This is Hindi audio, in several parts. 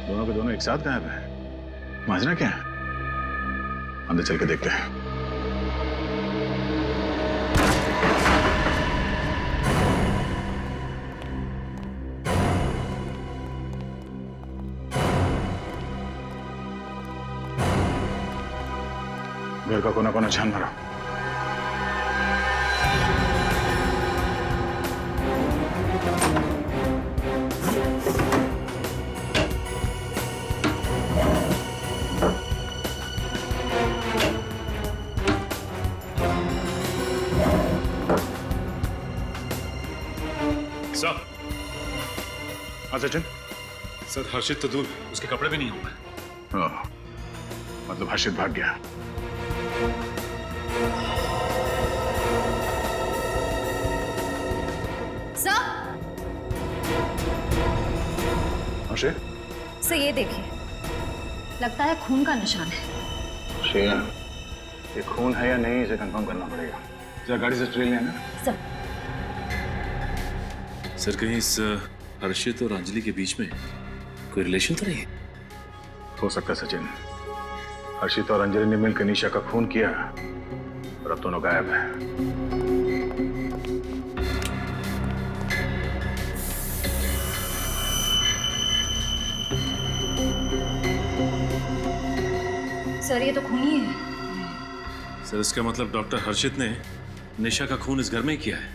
दोनों के दोनों एक साथ गायब हैं। माजरा क्या है? अंदर चल के देखते हैं। घर का कोना कोना छान मारो। सर। हाँ सचिन। सर हर्षित तो दूर, उसके कपड़े भी नहीं होंगे। हाँ, मतलब हर्षित भाग गया। सर, हर्षित? सर ये देखिए, लगता है खून का निशान है। शेर, ये खून है या नहीं इसे कंफर्म करना पड़ेगा। जरा गाड़ी से ट्रेन लेना। सर, सर कहीं इस हर्षित और अंजलि के बीच में कोई रिलेशन तो नहीं है? हो सकता है सचिन। हर्षित और अंजलि ने मिलकर निशा का खून किया और अब दोनों गायब हैं। सर ये तो खून ही है। सर इसका मतलब डॉक्टर हर्षित ने निशा का खून इस घर में ही किया है।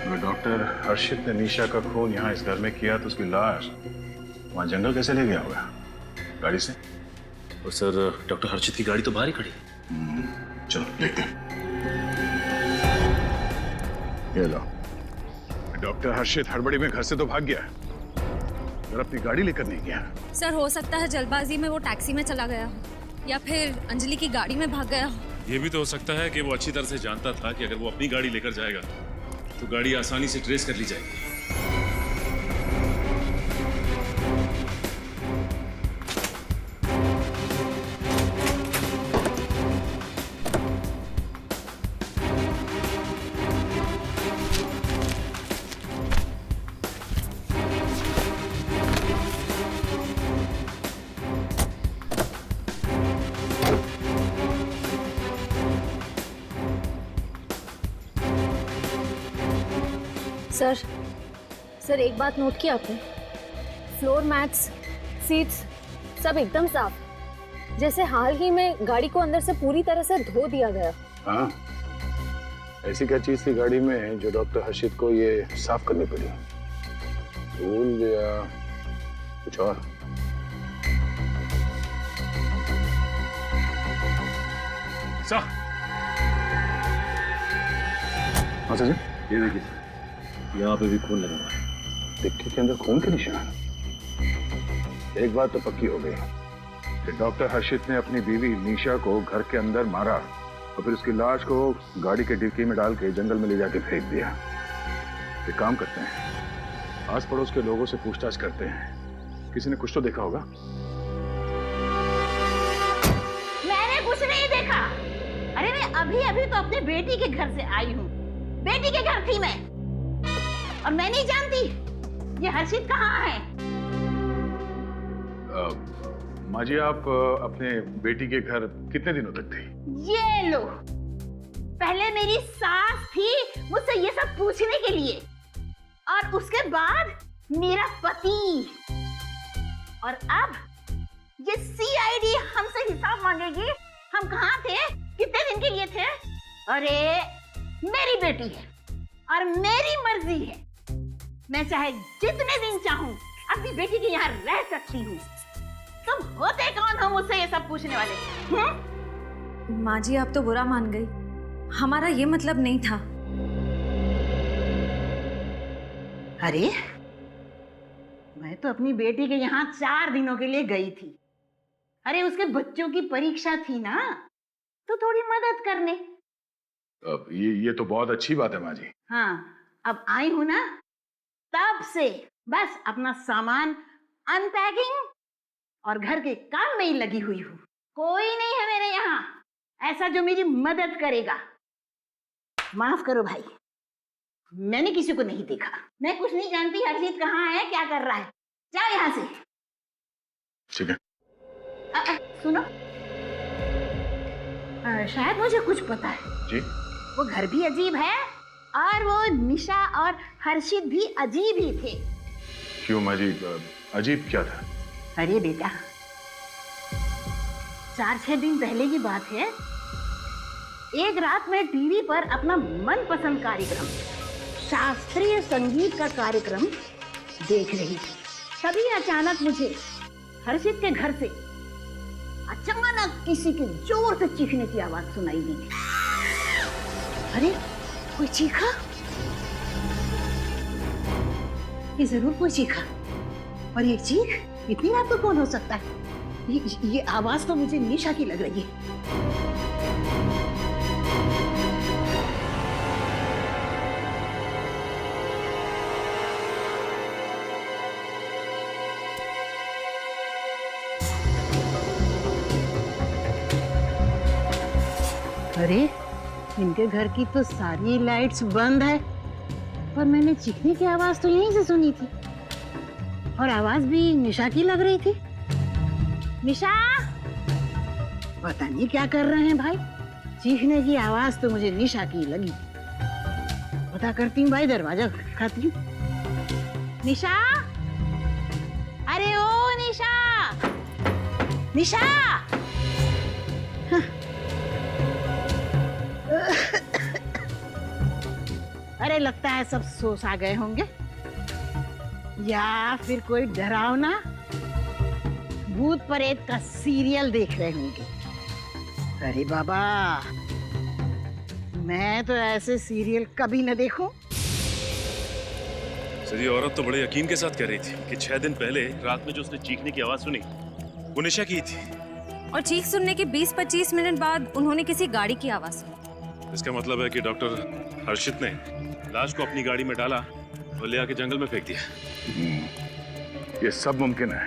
अगर डॉक्टर हर्षित ने निशा का खून यहाँ इस घर में किया तो उसकी लाश वहां जंगल कैसे ले गया होगा? गाड़ी से? और सर डॉक्टर हर्षित की गाड़ी तो बाहर ही खड़ी है। चलो देखते हैं। ये लो, डॉक्टर हर्षित हड़बड़ी में घर से तो भाग गया, अगर अपनी गाड़ी लेकर नहीं गया। सर हो सकता है जल्दबाजी में वो टैक्सी में चला गया हो या फिर अंजलि की गाड़ी में भाग गया हो। ये भी तो हो सकता है कि वो अच्छी तरह से जानता था कि अगर वो अपनी गाड़ी लेकर जाएगा तो गाड़ी आसानी से ट्रेस कर ली जाएगी। सर एक बात नोट की आपने? फ्लोर मैट्स, सीट्स सब एकदम साफ, जैसे हाल ही में गाड़ी को अंदर से पूरी तरह से धो दिया गया। हाँ, ऐसी क्या चीज थी गाड़ी में जो डॉक्टर हर्षित को ये साफ करनी पड़ी? धूल या कुछ और? सर हाँ सचिन, ये देखिए, यहाँ पे भी खून लगा हुआ है। डिक्की के अंदर खून के निशान। एक बात तो पक्की हो गई कि डॉक्टर हर्षित ने अपनी बीवी निशा को घर के अंदर मारा और फिर उसकी लाश को गाड़ी के डिक्की में डाल के जंगल में ले जाके फेंक दिया। एक काम करते हैं, आस पड़ोस के लोगों से पूछताछ करते हैं, किसी ने कुछ तो देखा होगा। मैंने कुछ नहीं देखा। अरे मैं अभी अभी तो अपने बेटी के घर से आई हूँ। बेटी के घर थी मैं, और मैं नहीं जानती ये हर्षित कहाँ है। माँ जी, आप अपने बेटी के घर कितने दिनों तक थी? ये लो, पहले मेरी सास थी मुझसे ये सब पूछने के लिए, और उसके बाद मेरा पति, और अब ये सीआईडी हमसे हिसाब मांगेगी। हम कहाँ थे, कितने दिन के लिए थे? अरे मेरी बेटी है और मेरी मर्जी है, मैं चाहे जितने दिन चाहूं अपनी बेटी के यहाँ रह सकती हूँ। तुम होते कौन हो मुझसे ये सब पूछने वाले? माँ जी आप तो बुरा मान गई, हमारा ये मतलब नहीं था। अरे मैं तो अपनी बेटी के यहाँ 4 दिनों के लिए गई थी। अरे उसके बच्चों की परीक्षा थी ना, तो थोड़ी मदद करने। अब ये तो बहुत अच्छी बात है माँ जी। हाँ, अब आई हूं ना, तब से बस अपना सामान अनपैकिंग और घर के काम में ही लगी हुई हूँ। कोई नहीं है मेरे यहाँ ऐसा जो मेरी मदद करेगा। माफ करो भाई, मैंने किसी को नहीं देखा। मैं कुछ नहीं जानती हर्षित कहाँ है, क्या कर रहा है। जाओ यहाँ से। ठीक है। सुनो, शायद मुझे कुछ पता है। जी। वो घर भी अजीब है और वो निशा और हर्षित भी अजीब ही थे। क्यों माँ जी, अजीब क्या था? अरे बेटा, 4-6 दिन पहले की बात है। एक रात में टीवी पर अपना मनपसंद कार्यक्रम, शास्त्रीय संगीत का कार्यक्रम देख रही थी। तभी अचानक मुझे हर्षित के घर से अचानक किसी के जोर से चीखने की आवाज सुनाई दी। अरे, कोई चीखा? ये जरूर कोई चीखा। और ये चीख इतनी रात को कौन हो सकता है? ये आवाज तो मुझे निशा की लग रही है। अरे, इनके घर की तो सारी लाइट्स बंद है, पर मैंने चीखने की आवाज तो यहीं से सुनी थी और आवाज भी निशा की लग रही थी। निशा, पता नहीं क्या कर रहे हैं भाई, चीखने की आवाज तो मुझे निशा की लगी। पता करती हूँ भाई, दरवाजा खटखटाती हूँ। निशा, अरे ओ निशा, निशा। अरे लगता है सब सोच आ गए होंगे, या फिर कोई डरावना भूत प्रेत का सीरियल देख रहे होंगे। अरे बाबा, मैं तो ऐसे सीरियल कभी न देखूं। सर, ये औरत तो बड़े यकीन के साथ कह रही थी कि 6 दिन पहले रात में जो उसने चीखने की आवाज सुनी वो निशा की थी, और चीख सुनने के 20-25 मिनट बाद उन्होंने किसी गाड़ी की आवाज सुनी। इसका मतलब है कि डॉक्टर हर्षित ने लाश को अपनी गाड़ी में डाला और ले आके जंगल में फेंक दिया। ये सब मुमकिन है,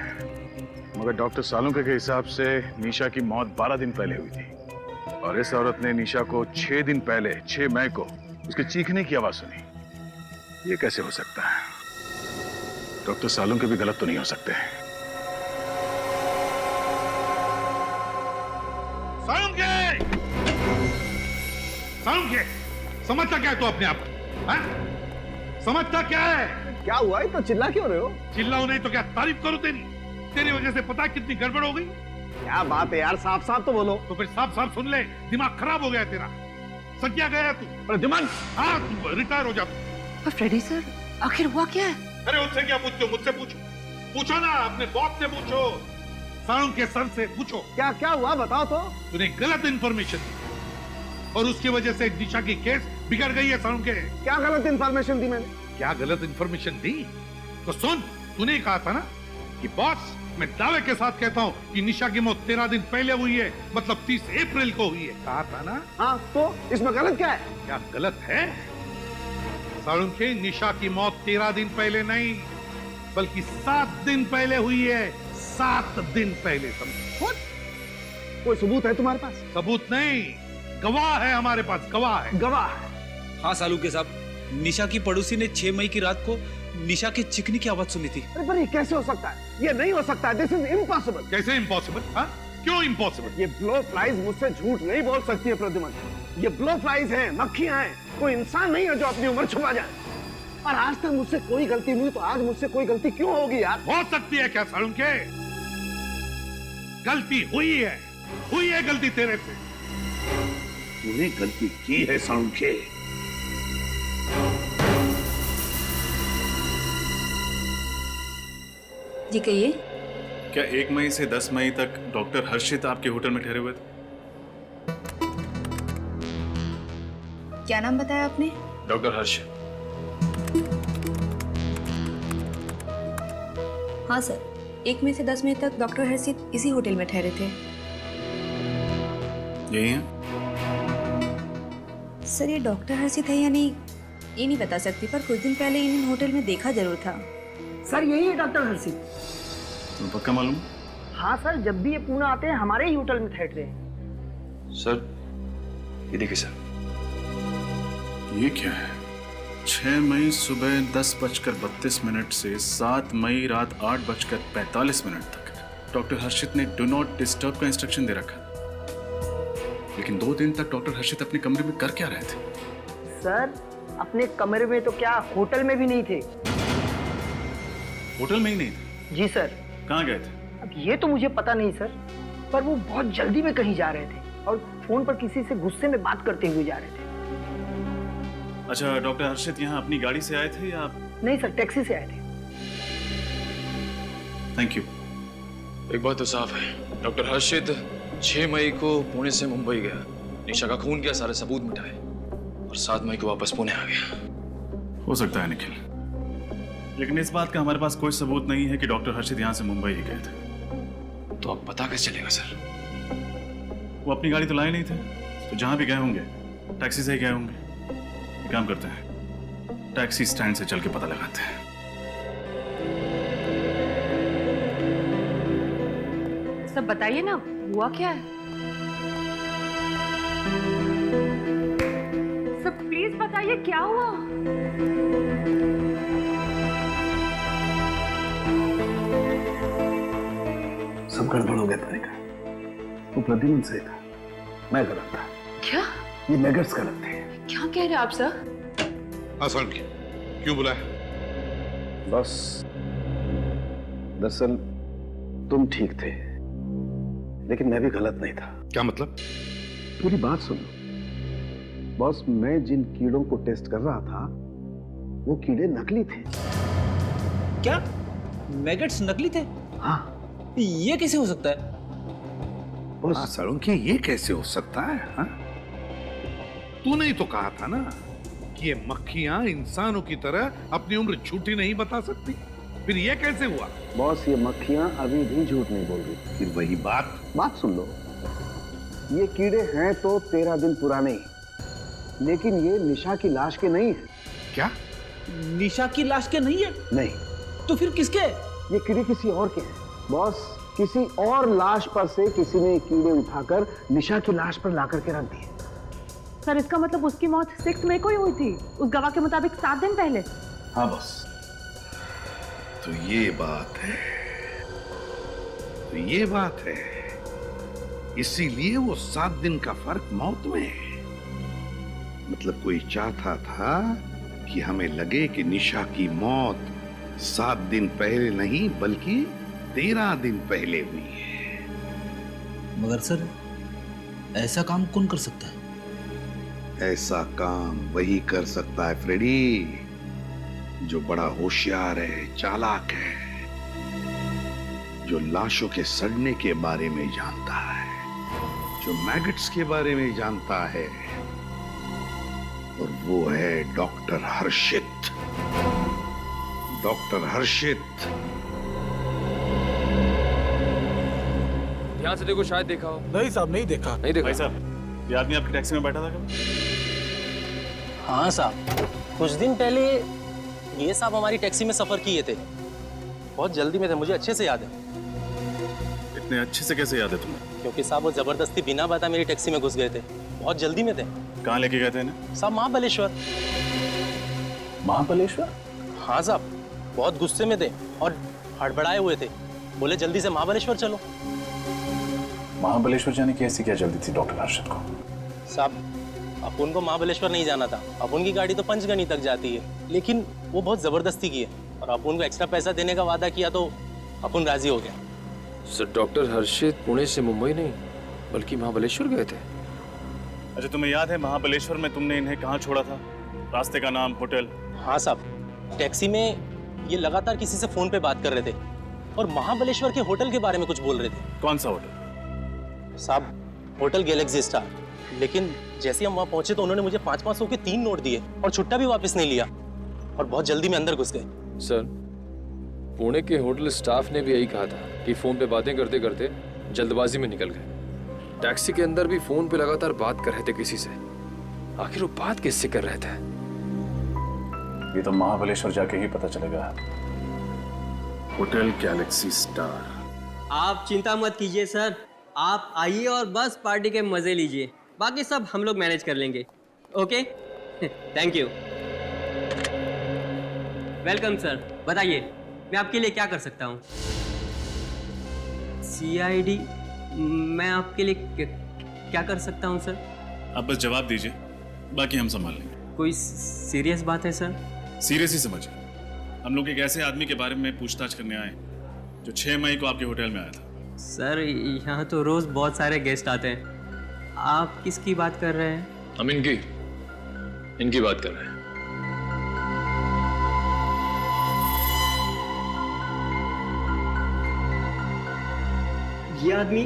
मगर डॉक्टर सालुंके के हिसाब से निशा की मौत 12 दिन पहले हुई थी और इस औरत ने निशा को 6 दिन पहले 6 मई को उसके चीखने की आवाज सुनी। ये कैसे हो सकता है? डॉक्टर सालुंके भी गलत तो नहीं हो सकते। सालुंके, समझता क्या है तू अपने आप को? समझता क्या है? क्या हुआ है? तो चिल्ला क्यों रहे हो? चिल्लाओ नहीं तो क्या तारीफ करूं तेरी? तेरी वजह से पता कितनी गड़बड़ हो गई। क्या बात है यार, साफ साफ तो बोलो। तो फिर साफ साफ सुन ले, दिमाग खराब हो गया तेरा। सकिया गया तू। अरे दिमाग, हाँ, तू रिटायर हो जा तू। फ्रेडी सर, आखिर हुआ क्या है? अरे उससे क्या पूछते हो? मुझसे पूछो। पूछो ना, अपने बॉस से पूछो, सालुंके सर से पूछो। क्या क्या हुआ बताओ तो। तूने गलत इंफॉर्मेशन दी और उसकी वजह से निशा की केस बिगड़ गई है। सालुंके, क्या गलत इंफॉर्मेशन दी मैंने? क्या गलत इंफॉर्मेशन दी? तो सुन, तूने कहा था ना कि बॉस, मैं दावे के साथ कहता हूँ कि निशा की मौत 13 दिन पहले हुई है, मतलब 30 अप्रैल को हुई है। कहा था ना? हाँ, तो इसमें गलत क्या है? क्या गलत है? सालुंके, निशा की मौत 13 दिन पहले नहीं, बल्कि 7 दिन पहले हुई है। 7 दिन पहले। समझ? कोई सबूत है तुम्हारे पास? सबूत नहीं, गवाह है हमारे पास, गवाह है। गवाह? हाँ सालुंके साहब, निशा की पड़ोसी ने 6 मई की रात को निशा के चीखने की आवाज सुनी थी। अरे पर ये कैसे हो सकता है? ये नहीं हो सकता है। This is impossible. कैसे इम्पॉसिबल? हाँ, क्यों इम्पॉसिबल? ये ब्लो फ्लाइज मुझसे झूठ नहीं बोल सकती है प्रद्युमन। ये ब्लो फ्लाइज हैं, मक्खियां हैं, कोई इंसान नहीं है जो अपनी उम्र छुपा जाए। और आज तक मुझसे कोई गलती हुई, तो आज मुझसे कोई गलती क्यों होगी यार? हो सकती है क्या सालुंके? गलती हुई है गलती तेरे से। तूने गलती की है सालुंके। जी कहिए। क्या 1 मई से 10 मई तक डॉक्टर हर्षित आपके होटल में ठहरे हुए थे? क्या नाम बताया आपने? डॉक्टर हर्षित। हाँ सर, 1 मई से 10 मई तक डॉक्टर हर्षित इसी होटल में ठहरे थे। यही है? सर, ये डॉक्टर हर्षित है या नहीं ये नहीं बता सकती, पर कुछ दिन पहले इन्हें होटल में देखा जरूर था। सर यही है डॉक्टर हर्षित। तुम्हें पक्का मालूम? हाँ सर, जब भी ये पूना आते हैं हमारे ही होटल में ठहरते हैं। सर, ये देखिए सर, ये क्या है? 6 मई सुबह 10:32 से 7 मई रात 8:45 तक डॉक्टर हर्षित ने डू नॉट डिस्टर्ब का इंस्ट्रक्शन दे रखा। लेकिन 2 दिन तक डॉक्टर हर्षित अपने कमरे में कर क्या रहे थे? सर अपने कमरे में तो क्या, होटल में भी नहीं थे। होटल में ही नहीं थे? जी सर। कहाँ गए थे? अब ये तो मुझे पता नहीं सर, पर वो बहुत जल्दी में कहीं जा रहे थे और फोन पर किसी से गुस्से में बात करते हुए जा रहे थे। अच्छा, डॉक्टर हर्षित यहाँ अपनी गाड़ी से आए थे या आप? नहीं सर, टैक्सी से आए थे। Thank you. एक बात तो साफ है, डॉक्टर हर्षित 6 मई को पुणे से मुंबई गया, निशा का खून किया, सारे सबूत मिटाए और 7 मई को वापस पुणे आ गया। हो सकता है निखिल, लेकिन इस बात का हमारे पास कोई सबूत नहीं है कि डॉक्टर हर्षित यहाँ से मुंबई ही गए थे। तो अब पता कैसे चलेगा सर? वो अपनी गाड़ी तो लाए नहीं थे, तो जहां भी गए होंगे टैक्सी से ही गए होंगे। एक काम करते हैं, टैक्सी स्टैंड से चल के पता लगाते हैं। सब बताइए ना, हुआ क्या है? सब प्लीज बताइए, क्या हुआ? सब गड़बड़ हो गया तरीका। वो प्रद्युमन सही था, मैं गलत था। क्या? ये मैगट्स गलत थे। क्या कह रहे हैं आप सर? आसान क्यों बुलाया? बस दरअसल तुम ठीक थे, लेकिन मैं भी गलत नहीं था। क्या मतलब? पूरी बात सुन लो। बॉस, मैं जिन कीड़ों को टेस्ट कर रहा था वो कीड़े नकली थे। क्या मैगट्स नकली थे? हाँ। ये कैसे हो सकता है? बॉस सालुंकी, ये कैसे हो सकता है? हाँ? तूने ही तो कहा था ना कि ये मक्खियां इंसानों की तरह अपनी उम्र झूठी नहीं बता सकती। फिर ये कैसे हुआ? बॉस, ये मक्खियां अभी भी झूठ नहीं बोल रही। फिर वही बात सुन लो। ये कीड़े हैं तो 13 दिन पुराने, लेकिन ये निशा की लाश के नहीं है। क्या? निशा की लाश के नहीं है? नहीं। तो फिर किसके? ये कीड़े किसी और के हैं बॉस। किसी और लाश पर से किसी ने कीड़े उठाकर निशा की लाश पर लाकर के रख दिए। सर इसका मतलब उसकी मौत 6 मई को ही हुई थी, उस गवाह के मुताबिक 7 दिन पहले। हाँ बॉस, तो ये बात है। इसीलिए वो 7 दिन का फर्क मौत में है। मतलब कोई चाहता था कि हमें लगे कि निशा की मौत 7 दिन पहले नहीं बल्कि 13 दिन पहले हुई है। मगर सर, ऐसा काम कौन कर सकता है? ऐसा काम वही कर सकता है फ्रेडी, जो बड़ा होशियार है, चालाक है, जो लाशों के सड़ने के बारे में जानता है, जो मैगट्स के बारे में जानता है, और वो है डॉक्टर हर्षित। डॉक्टर हर्षित। ध्यान से देखो, शायद देखा हो। नहीं साहब, नहीं देखा। नहीं देखा? भाई साहब, ये आदमी आपकी टैक्सी में बैठा था कब? हाँ साहब, कुछ दिन पहले ये साहब हमारी टैक्सी में सफर किए थे। बहुत जल्दी में थे, मुझे अच्छे से याद है। इतने अच्छे से कैसे याद है तुम्हें? क्योंकि साहब वो जबरदस्ती बिना बताए मेरी टैक्सी में घुस गए थे। बहुत जल्दी में थे। कहाँ लेके गए थे इन्हें? साहब महाबलेश्वर। महाबलेश्वर? हाँ साहब, बहुत गुस्से में थे और हड़बड़ाए हुए थे। बोले जल्दी से महाबलेश्वर चलो। महाबलेश्वर जाने की ऐसी क्या जल्दी थी डॉक्टर हर्षित को? साहब, अपुन को महाबलेश्वर नहीं जाना था। अपुन की गाड़ी तो पंचगनी तक जाती है, लेकिन वो बहुत जबरदस्ती की है और अपुन को एक्स्ट्रा पैसा देने का वादा किया तो अपुन राजी हो गया। सर, डॉक्टर हर्षित पुणे से मुंबई नहीं बल्कि महाबलेश्वर गए थे। अच्छा, तुम्हें याद है महाबलेश्वर में तुमने इन्हें कहाँ छोड़ा था? रास्ते का नाम, होटल? हाँ साहब, टैक्सी में ये लगातार किसी से फोन पे बात कर रहे थे और महाबलेश्वर के होटल के बारे में कुछ बोल रहे थे। कौन सा होटल? साहब, होटल गैलेक्सी स्टार। लेकिन जैसे हम वहां पहुंचे तो उन्होंने मुझे 500 के 3 नोट दिए और छुट्टा भी वापस नहीं लिया और बहुत जल्दी में अंदर घुस गए। सर, पुणे के होटल स्टाफ ने भी यही कहा था कि फोन पे बातें करते करते जल्दबाजी में निकल गए। टैक्सी के अंदर भी फोन पे लगातार बात कर रहे थे किसी से। आखिर वो बात किससे कर रहे थे? ये तो महाबलेश्वर जाके ही पता चलेगा। Hotel Galaxy star. आप चिंता मत कीजिए सर, आप आइए और बस पार्टी के मजे लीजिए। बाकी सब हम लोग मैनेज कर लेंगे। Okay, thank you. Welcome sir, बताइए मैं आपके लिए क्या कर सकता हूँ? CID, मैं आपके लिए क्या कर सकता हूँ सर? आप बस जवाब दीजिए, बाकी हम संभाल लेंगे। कोई सीरियस बात है सर? सीरियस ही समझिए, हम लोग एक ऐसे आदमी के बारे में पूछताछ करने आए जो 6 मई को आपके होटल में आया था। सर यहाँ तो रोज बहुत सारे गेस्ट आते हैं, आप किसकी बात कर रहे हैं? हम इनकी बात कर रहे हैं। ये आदमी,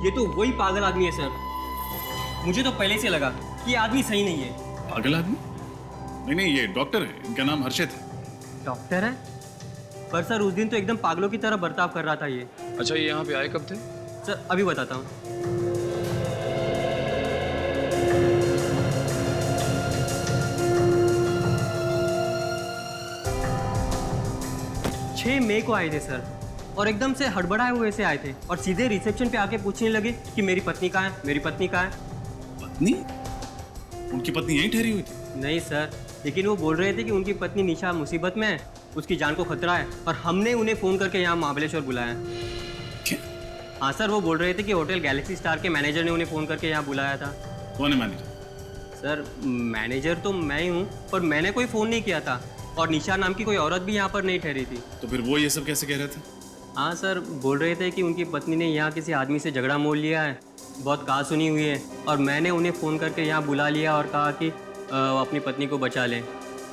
ये तो वही पागल आदमी है सर। मुझे तो पहले से लगा कि ये आदमी सही नहीं है। पागल आदमी? नहीं, ये डॉक्टर है, इनका नाम हर्षित है। डॉक्टर है? पर सर उस दिन तो एकदम पागलों की तरह बर्ताव कर रहा था ये। अच्छा, ये यहाँ पे आए कब थे? सर अभी बताता हूँ। 6 मई को आए थे सर, और एकदम से हड़बड़ाए हुए से आए थे और सीधे रिसेप्शन पे आके पूछने लगे कि मेरी पत्नी कहाँ है, मेरी पत्नी कहाँ है। पत्नी? उनकी पत्नी यहीं ठहरी हुई थी? नहीं सर, लेकिन वो बोल रहे थे कि उनकी पत्नी निशा मुसीबत में है, उसकी जान को खतरा है, और हमने उन्हें फ़ोन करके यहाँ महाबलेश्वर बुलाया। हाँ सर, वो बोल रहे थे कि होटल गैलेक्सी स्टार के मैनेजर ने उन्हें फ़ोन करके यहाँ बुलाया था। कौन है मैनेजर? सर मैनेजर तो मैं ही हूँ, पर मैंने कोई फ़ोन नहीं किया था, और निशा नाम की कोई औरत भी यहाँ पर नहीं ठहरी थी। तो फिर वो ये सब कैसे कह रहे थे? हाँ सर, बोल रहे थे कि उनकी पत्नी ने यहाँ किसी आदमी से झगड़ा मोल लिया है, बहुत कहा सुनी हुई है, और मैंने उन्हें फ़ोन करके यहाँ बुला लिया और कहा कि अपनी पत्नी को बचा लें।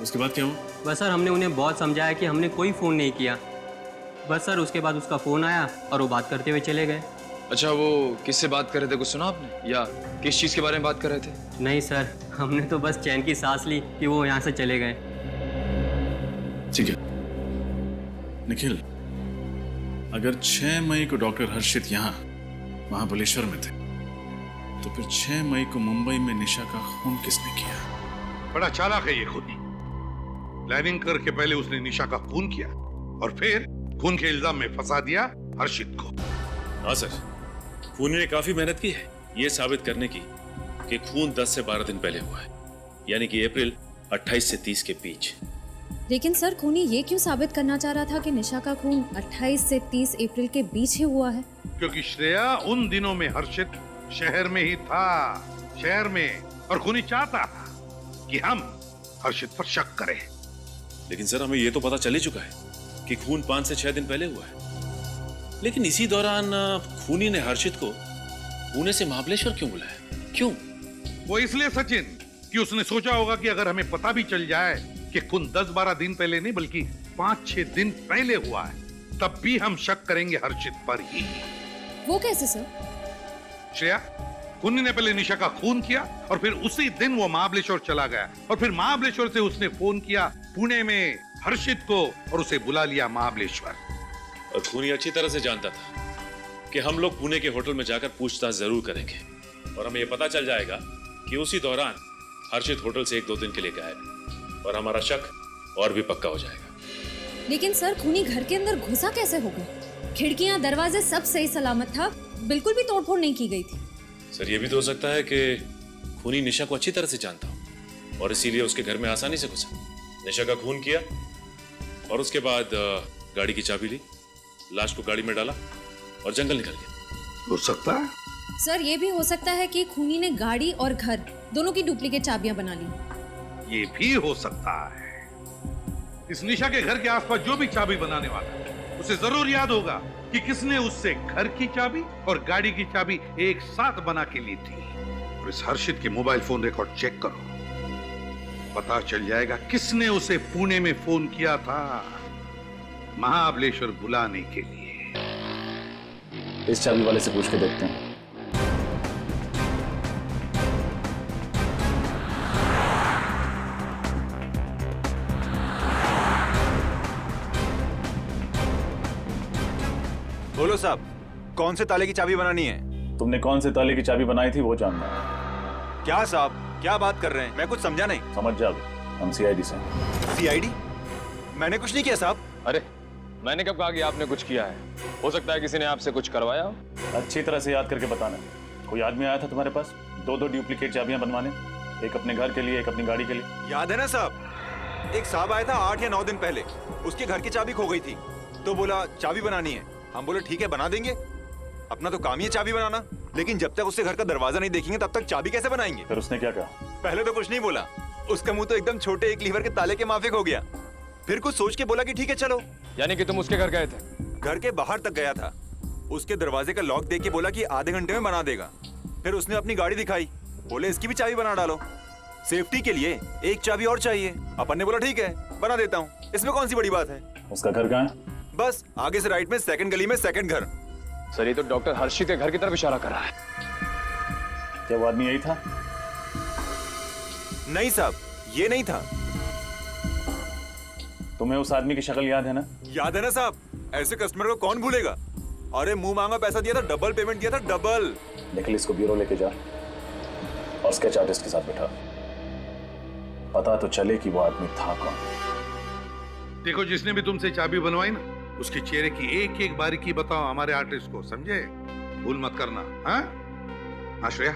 उसके बाद क्या हुआ? बस सर, हमने उन्हें बहुत समझाया कि हमने कोई फ़ोन नहीं किया। बस सर, उसके बाद उसका फ़ोन आया और वो बात करते हुए चले गए। अच्छा, वो किससे बात कर रहे थे, कुछ सुना आपने, या किस चीज़ के बारे में बात कर रहे थे? नहीं सर, हमने तो बस चैन की सांस ली कि वो यहाँ से चले गए। ठीक है निखिल, अगर 6 मई को डॉक्टर हर्षित यहाँ महाबलेश्वर में थे, तो फिर 6 मई को मुंबई में निशा का खून किसने किया? बड़ा चालाक है ये खुदी। प्लानिंग करके पहले उसने निशा का खून किया और फिर खून के इल्जाम में फंसा दिया हर्षित को। हाँ सर, खूनी ने काफी मेहनत की है ये साबित करने की कि खून 10 से 12 दिन पहले हुआ है, यानी कि अप्रैल 28 से 30 के बीच। लेकिन सर, खूनी ये क्यों साबित करना चाह रहा था कि निशा का खून 28 से 30 अप्रैल के बीच ही हुआ है? क्योंकि श्रेया उन दिनों में हर्षित शहर में ही था, शहर में, और खूनी चाहता था कि हम हर्षित पर शक करें। लेकिन सर, हमें ये तो पता चल ही चुका है कि खून 5 से 6 दिन पहले हुआ है। लेकिन इसी दौरान खूनी ने हर्षित को पुणे से महाबलेश्वर क्यों बुलाया? क्यों? वो इसलिए सचिन कि उसने सोचा होगा कि अगर हमें पता भी चल जाए कि खून 10-12 दिन पहले नहीं बल्कि 5-6 दिन पहले हुआ है, तब भी हम शक करेंगे हर्षित पर ही। वो कैसे सर? श्रेया, खूनी ने पहले निशा का खून किया और फिर उसी दिन वो महाबलेश्वर चला गया, और फिर महाबलेश्वर से उसने फोन किया पुणे में हर्षित को और उसे बुला लिया महाबलेश्वर। और खूनी अच्छी तरह से जानता था कि हम लोग पुणे के होटल में जाकर पूछताछ जरूर करेंगे, और हमें यह पता चल जाएगा कि उसी दौरान हर्षित होटल से 1-2 दिन के लिए गायब, और हमारा शक और भी पक्का हो जाएगा। लेकिन सर, खूनी घर के अंदर घुसा कैसे होगा? खिड़कियां, दरवाजे सब सही सलामत था, बिल्कुल भी तोड़फोड़ नहीं की गई थी। सर, ये भी तो हो सकता है कि खूनी निशा को अच्छी तरह से जानता हो और इसीलिए उसके घर में आसानी से घुसा, निशा का खून किया और उसके बाद गाड़ी की चाबी ली, लाश को गाड़ी में डाला और जंगल निकल गया। हो सकता है सर, ये भी हो सकता है कि खूनी ने गाड़ी और घर दोनों की डुप्लीकेट चाबियां बना ली। ये भी हो सकता है इस निशा के घर के आसपास जो भी चाबी बनाने वाला है, उसे जरूर याद होगा कि किसने उससे घर की चाबी और गाड़ी की चाबी एक साथ बना के ली थी। और इस हर्षित के मोबाइल फोन रिकॉर्ड चेक करो, पता चल जाएगा किसने उसे पुणे में फोन किया था महाबलेश्वर बुलाने के लिए। इस चाबी वाले से पूछ के देखते हैं। बोलो साहब, कौन से ताले की चाबी बनानी है? तुमने कौन से ताले की चाबी बनाई थी वो जानना है। क्या साहब, क्या बात कर रहे हैं? मैं कुछ समझा नहीं। समझ जाओ, हम CID से। CID? मैंने कुछ नहीं किया साहब। अरे, मैंने कब कहा कि आपने कुछ किया है? हो सकता है किसी ने आपसे कुछ करवाया हो। अच्छी तरह से याद करके बताना। कोई आदमी आया था तुम्हारे पास 2-2 डुप्लीकेट चाबियां बनवाने? एक अपने घर के लिए, एक अपनी गाड़ी के लिए। याद है ना साहब, एक साहब आया था 8 या 9 दिन पहले, उसके घर की चाबी खो गई थी, तो बोला चाबी बनानी है। हम बोले ठीक है बना देंगे, अपना तो काम ही है चाबी बनाना, लेकिन जब तक उससे घर का दरवाजा नहीं देखेंगे तब तक चाबी कैसे बनाएंगे। फिर उसने क्या कहा? पहले तो कुछ नहीं बोला, उसका मुंह तो एकदम छोटे एक लीवर के ताले के माफिक हो गया। फिर कुछ सोच के बोला कि ठीक है चलो। यानी कि तुम उसके घर गए थे? घर के बाहर तक गया था, उसके दरवाजे का लॉक देख के बोला कि आधे घंटे में बना देगा। फिर उसने अपनी गाड़ी दिखाई, बोले इसकी भी चाबी बना डालो, सेफ्टी के लिए एक चाबी और चाहिए। अपन ने बोला ठीक है बना देता हूँ, इसमें कौन सी बड़ी बात है। उसका घर कहाँ है? बस आगे से राइट में सेकंड गली में सेकंड घर। सर ये तो डॉक्टर हर्षित के घर की तरफ इशारा कर रहा है। क्या वो आदमी यही था? नहीं साहब, ये नहीं था। तुम्हें उस आदमी की शक्ल याद है ना? याद है ना साहब, ऐसे कस्टमर को कौन भूलेगा। अरे मुंह मांगा पैसा दिया था, डबल पेमेंट दिया था, डबल। निखिल इसको ब्यूरो लेके जा और स्केच आर्टिस्ट के साथ बैठा, पता तो चले कि वो आदमी था कौन। देखो जिसने भी तुमसे चाबी बनवाई ना, उसके चेहरे की एक एक बारीकी बताओ हमारे आर्टिस्ट को, समझे? भूल मत करना। हाँ श्रेया,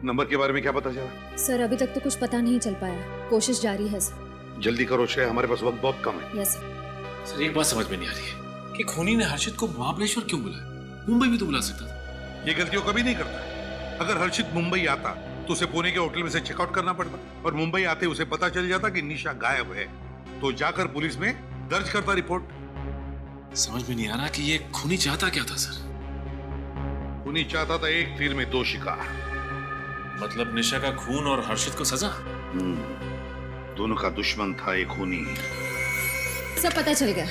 नंबर के बारे में क्या पता चला? सर अभी तक तो कुछ पता नहीं चल पाया, कोशिश जारी है सर। जल्दी करो श्रेया, हमारे पास वक्त बहुत कम है। यस सर एक बात समझ में नहीं आ रही है कि खूनी ने हर्षित को महाबलेश्वर क्यों बुलाया? मुंबई भी तो बुला सकता था। ये गलतियों कभी नहीं करता। अगर हर्षित मुंबई आता तो उसे पुणे के होटल में से चेकआउट करना पड़ता, और मुंबई आते उसे पता चल जाता कि निशा गायब है, तो जाकर पुलिस में दर्ज करता रिपोर्ट। समझ में नहीं आ रहा कि ये खूनी चाहता क्या था सर? खूनी चाहता था एक तीर में दो शिकार। मतलब निशा का खून और हर्षित को सजा? दोनों का दुश्मन था एक खूनी। सब पता चल गया।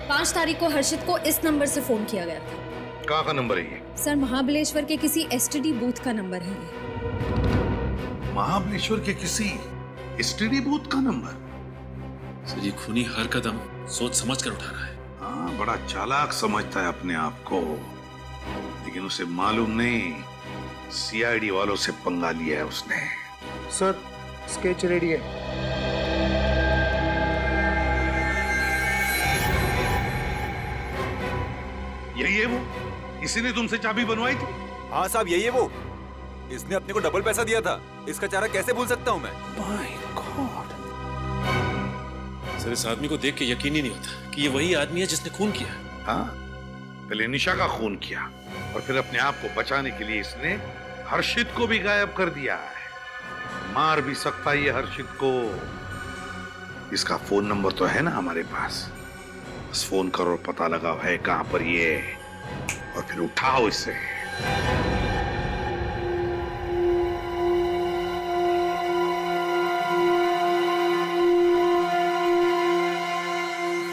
5 तारीख को हर्षित को इस नंबर से फोन किया गया था। कहाँ का नंबर है ये? सर महाबलेश्वर के किसी एसटीडी बूथ का नंबर है ये। महाबलेश्वर के किसी एसटीडी बूथ का नंबर? सर ये खूनी हर कदम सोच समझ कर उठा रहा है। हाँ, बड़ा चालाक समझता है अपने आप को, लेकिन उसे मालूम नहीं सीआईडी वालों से पंगा लिया है उसने। सर स्केच रेडी है। यही है वो, इसी ने तुमसे चाबी बनवाई थी? हाँ साहब यही है वो, इसने अपने को डबल पैसा दिया था, इसका चेहरा कैसे भूल सकता हूँ मैं। सर इस आदमी को देख के यकीन ही नहीं होता कि ये वही आदमी है जिसने खून किया। हाँ, पहले निशा का खून किया और फिर अपने आप को बचाने के लिए इसने हर्षित को भी गायब कर दिया है। मार भी सकता है ये हर्षित को। इसका फोन नंबर तो है ना हमारे पास, बस फोन करो, पता लगाओ है कहां पर ये, और फिर उठाओ इसे।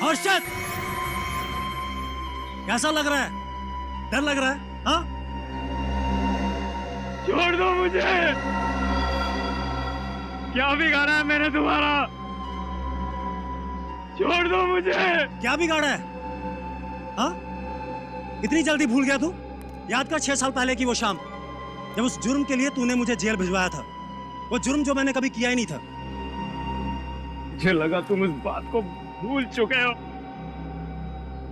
हर्षद, कैसा लग रहा है? डर लग रहा है? हाँ? छोड़ दो मुझे। क्या बिगाड़ा है मैंने तुम्हारा? छोड़ दो मुझे। क्या बिगाड़ा है? हाँ? इतनी जल्दी भूल गया तू? याद कर 6 साल पहले की वो शाम, जब उस जुर्म के लिए तूने मुझे जेल भिजवाया था, वो जुर्म जो मैंने कभी किया ही नहीं था। मुझे लगा तुम उस बात को भूल चुके हो।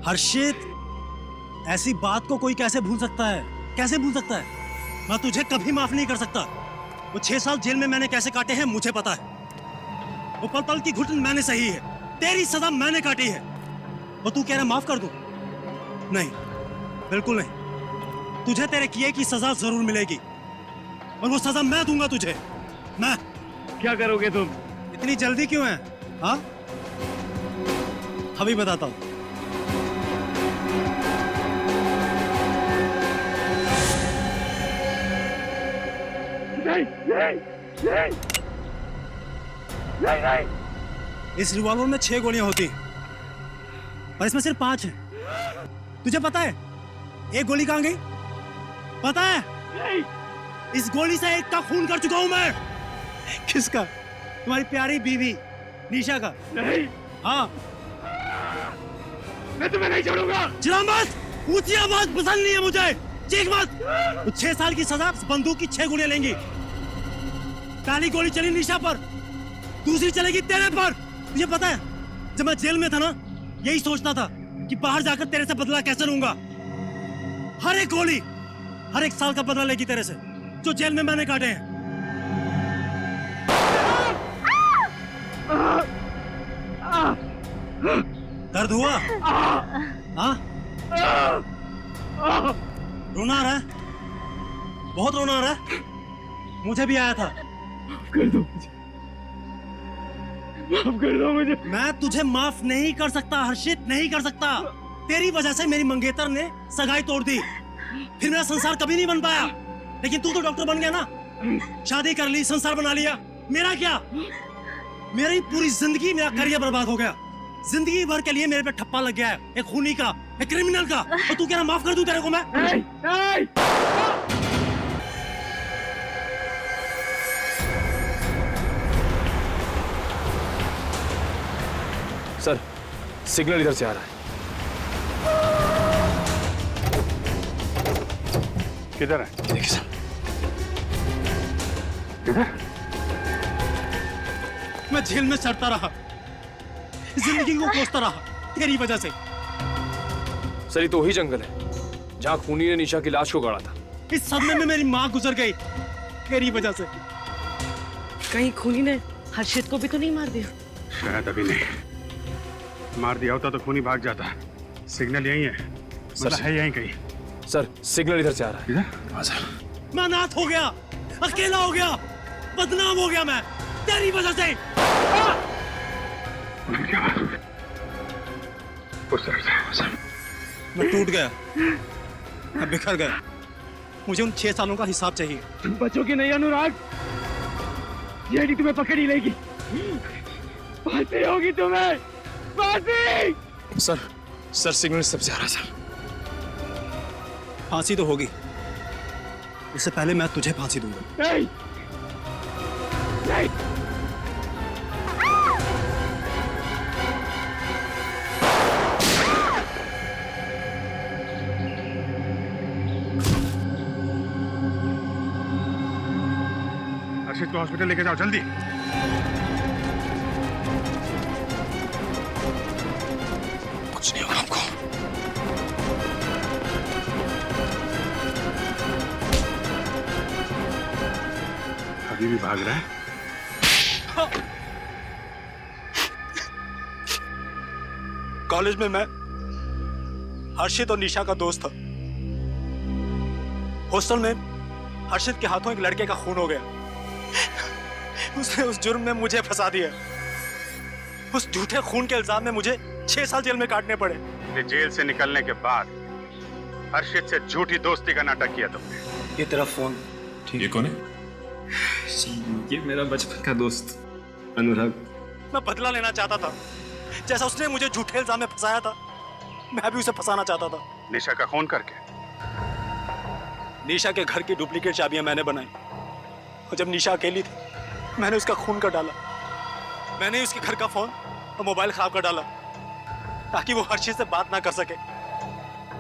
हर्षित, ऐसी बात को कोई कैसे भूल सकता है? कैसे भूल सकता है? मैं तुझे कभी माफ नहीं कर सकता। वो 6 साल जेल में मैंने कैसे काटे हैं मुझे पता है। वो पल पल की घुटन मैंने सही है, तेरी सजा मैंने काटी है। और तू कह रहा माफ कर दूं? नहीं, बिल्कुल नहीं। तुझे तेरे किए की सजा जरूर मिलेगी, और वो सजा मैं दूंगा तुझे। मैं। क्या करोगे तुम? इतनी जल्दी क्यों है? हाँ, अभी बताता हूं। नहीं, नहीं, नहीं, नहीं, नहीं। इस रिवॉल्वर में 6 गोलियां होती हैं, और इसमें सिर्फ 5 हैं। तुझे पता है एक गोली कहां गई? पता है? नहीं। इस गोली से एक का खून कर चुका हूं मैं। किसका? तुम्हारी प्यारी बीवी निशा का। नहीं। हाँ, मैं तुम्हें नहीं छोड़ूंगा। चिल्ला मत, ऊंची आवाज पसंद नहीं है मुझे, चीख मत। तो 6 साल की सजा बंदूक की 6 गोलियां लेंगी। पहली गोली चली निशा पर, दूसरी चलेगी तेरे पर। तुझे पता है जब मैं जेल में था ना, यही सोचता था कि बाहर जाकर तेरे से बदला कैसे लूंगा। हर एक गोली हर एक साल का बदला लेगी तेरे से, जो जेल में मैंने काटे हैं। दर्द हुआ? हाँ? रोना आ रहा है? बहुत रोना आ रहा है? मुझे भी आया था। कर दो मुझे, माफ कर दो मुझे। मैं तुझे माफ नहीं कर सकता हर्षित, नहीं कर सकता। तेरी वजह से मेरी मंगेतर ने सगाई तोड़ दी, फिर मेरा संसार कभी नहीं बन पाया। लेकिन तू तो डॉक्टर बन गया ना, शादी कर ली, संसार बना लिया। मेरा क्या? मेरी पूरी जिंदगी, मेरा करियर बर्बाद हो गया। जिंदगी भर के लिए मेरे पे ठप्पा लग गया है, एक खूनी का, एक क्रिमिनल का। और तू कह रहा माफ कर दूं तेरे को मैं? सर, सिग्नल इधर से आ रहा है। किधर है? देखिए सर। किधर? मैं जेल में सड़ता रहा, जिंदगी को कोसता रहा तेरी वजह से। सर, ये तो वही जंगल है जहाँ खूनी ने निशा की लाश को गाड़ा था। इस सदमे में मेरी माँ गुजर गई तेरी वजह से। कहीं खूनी ने हर्षित को भी तो नहीं मार दिया? शायद अभी नहीं। मार दिया होता तो खूनी भाग जाता। सिग्नल यही है, मतलब है यहीं कहीं। सर, सिग्नल इधर से आ रहा है। हाँ सर। मैं अनाथ हो गया, अकेला हो गया, बदनाम हो गया मैं तेरी वजह से। मैं टूट गया, मैं बिखर गया। मुझे उन 6 सालों का हिसाब चाहिए। तुम बचोगे नहीं अनुराग, ये तुम्हें पकड़ ही लेगी। फांसी होगी तुम्हें, फांसी। सर सिग्नल सबसे आ रहा है सर। फांसी तो होगी, इससे पहले मैं तुझे फांसी दूंगा। नहीं, नहीं। हर्षित को हॉस्पिटल लेके जाओ जल्दी। कुछ नहीं होगा आपको। अभी भी भाग रहा है? कॉलेज में मैं हर्षित और निशा का दोस्त था। हॉस्टल में हर्षित के हाथों एक लड़के का खून हो गया। उसने उस जुर्म में मुझे फंसा दिया। उस झूठे खून के इल्जाम में मुझे 6 साल जेल में काटने पड़े। जेल से निकलने के बाद हर्षित से झूठी दोस्ती का नाटक किया तुमने। ये तेरा फोन। ये कौन है? ये मेरा बचपन का दोस्त अनुराग। मैं बदला लेना चाहता था, जैसा उसने मुझे झूठे इल्जाम में फंसाया था, मैं भी उसे फंसाना चाहता था। निशा का खून करके? निशा के घर की डुप्लीकेट चाबियां मैंने बनाई, और जब निशा अकेली थी मैंने उसका खून कर डाला। मैंने उसके घर का फोन और मोबाइल खराब कर डाला ताकि वो हर्षित से बात ना कर सके।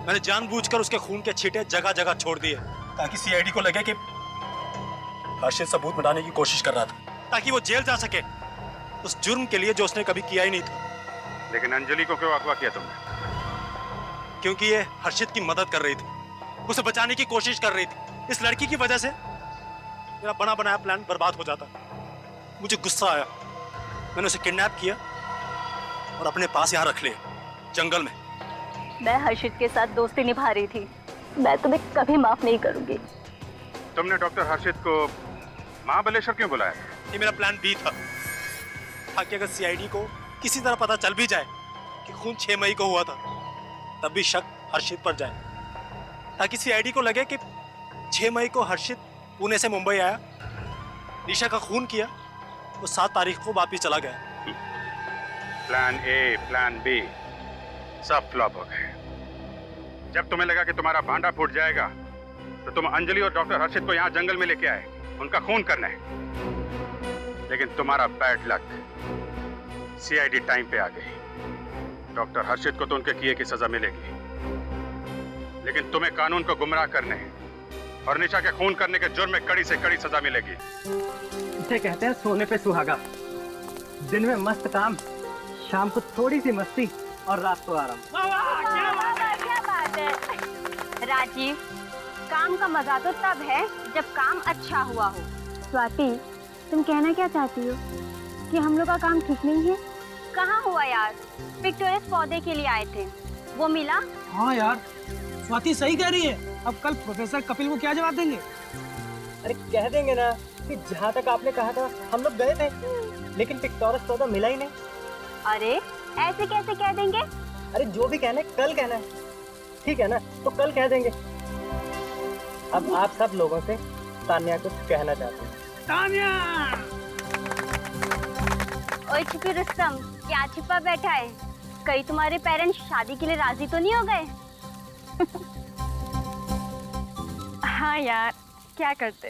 मैंने जानबूझकर उसके खून के छींटे जगह जगह छोड़ दिए ताकि सीआईडी को लगे कि हर्षित सबूत मिटाने की कोशिश कर रहा था, ताकि वो जेल जा सके उस जुर्म के लिए जो उसने कभी किया ही नहीं था। लेकिन अंजलि को क्यों अगवा किया तुमने? क्योंकि ये हर्षित की मदद कर रही थी, उसे बचाने की कोशिश कर रही थी। इस लड़की की वजह से मेरा बना बनाया प्लान बर्बाद हो जाता। मुझे गुस्सा आया, मैंने उसे किडनैप किया और अपने पास यहाँ रख लिया, जंगल में। मैं हर्षित के साथ दोस्ती निभा रही थी। मैं तुम्हें कभी माफ नहीं करूंगी। तुमने डॉक्टर हर्षित को महाबलेश्वर क्यों बुलाया? ये मेरा प्लान बी था, ताकि अगर सीआईडी को किसी तरह पता चल भी जाए कि खून 6 मई को हुआ था, तब भी शक हर्षित पर जाए, ताकि सीआईडी को लगे कि 6 मई को हर्षित पुणे से मुंबई आया, निशा का खून किया, वो 7 तारीख को वापिस चला गया। प्लान ए, प्लान बी सब फ्लॉप हो गए। जब तुम्हें लगा कि तुम्हारा भांडा फूट जाएगा तो तुम अंजलि और डॉक्टर हर्षित को यहाँ जंगल में लेके आए उनका खून करने। लेकिन तुम्हारा बैड लक, सीआईडी टाइम पे आ गई। डॉक्टर हर्षित को तो उनके किए की सजा मिलेगी, लेकिन तुम्हें कानून को गुमराह करने और निशा के खून करने के जुर्म में कड़ी से कड़ी सजा मिलेगी। इसे कहते हैं सोने पे सुहागा। दिन में मस्त काम, शाम को थोड़ी सी मस्ती और रात को आराम। क्या बात है राजीव, काम का मजा तो तब है जब काम अच्छा हुआ हो। स्वाति, तुम कहना क्या चाहती हो? कि हम लोग का काम ठीक नहीं है? कहाँ हुआ यार? पिक्टोरियस पौधे के लिए आए थे, वो मिला? हाँ यार, स्वाति सही कह रही है। अब कल प्रोफेसर कपिल को क्या जवाब देंगे? अरे कह देंगे ना कि जहाँ तक आपने कहा था हम लोग गए थे, लेकिन पिक्टोरियस पौधा मिला ही नहीं। अरे ऐसे कैसे कह देंगे? अरे जो भी कहना है कल कहना है, ठीक है ना? तो कल कह देंगे। अब आप सब लोगों से तान्या कुछ कहना चाहते हैं। तान्या! ओए छिपी रुस्तम, क्या छिपा बैठा है? कहीं तुम्हारे पेरेंट्स शादी के लिए राजी तो नहीं हो गए? हाँ यार, क्या करते।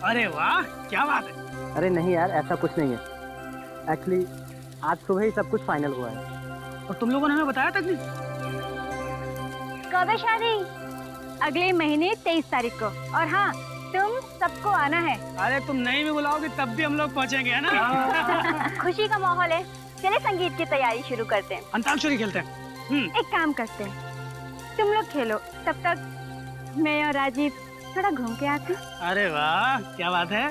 अरे वाह, क्या बात है। अरे नहीं यार, ऐसा कुछ नहीं है। एक्चुअली आज सुबह ही सब कुछ फाइनल हुआ है। और तुम लोगों ने हमें बताया तक नहीं? कब है शादी? अगले महीने 23 तारीख को। और हाँ, तुम सबको आना है। अरे तुम नहीं भी बुलाओगे तब भी हम लोग पहुँचेंगे, है ना? खुशी का माहौल है, चले संगीत की तैयारी शुरू करते हैं। अंताक्षरी खेलते हैं। एक काम करते हैं, तुम लोग खेलो, तब तक मैं और राजीव थोड़ा घूम के आते। अरे वाह, क्या बात है।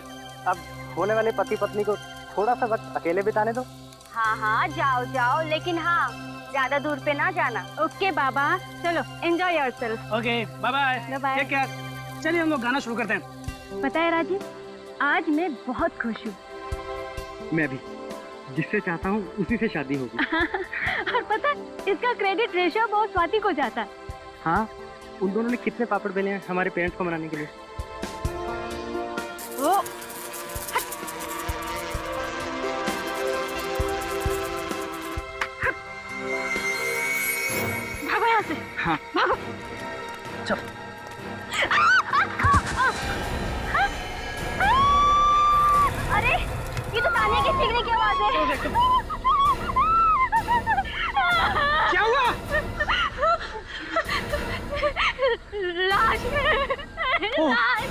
अब होने वाले पति पत्नी को थोड़ा सा वक्त अकेले बिताने दो। हाँ हाँ, जाओ जाओ, लेकिन हाँ, ज्यादा दूर पे ना जाना। ओके बाबा, चलो enjoy yourself. Okay, bye bye. Bye. Take care. चलिए हम लोग गाना शुरू करते हैं। पता है राजीव, आज मैं बहुत खुश हूँ। मैं भी, जिससे चाहता हूँ उसी से शादी होगी। और पता है, इसका क्रेडिट रेशो बहुत स्वाति को जाता है। हाँ, उन दोनों ने कितने पापड़ बेले हैं हमारे पेरेंट्स को मनाने के लिए। ओ, भागो यहाँ से। हाँ। भागो। चल। अरे, ये तो तान्या की चीखने की आवाज है। क्या हुआ? लाश। लाश।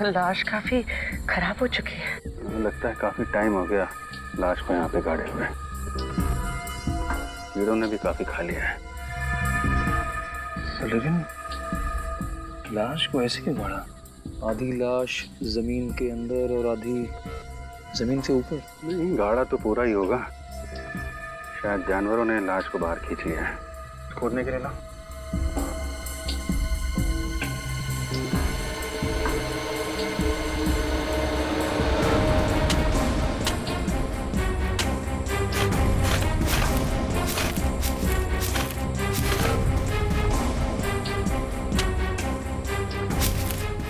लाश काफी खराब हो चुकी है। मुझे लगता है काफी टाइम हो गया लाश को यहाँ पे गाड़े हुए। कीड़ों ने भी काफी खा लिया है। लेकिन लाश को ऐसे क्यों गाड़ा? आधी लाश जमीन के अंदर और आधी जमीन से ऊपर। नहीं, गाड़ा तो पूरा ही होगा। शायद जानवरों ने लाश को बाहर खींच लिया है। खोदने के लिए ना।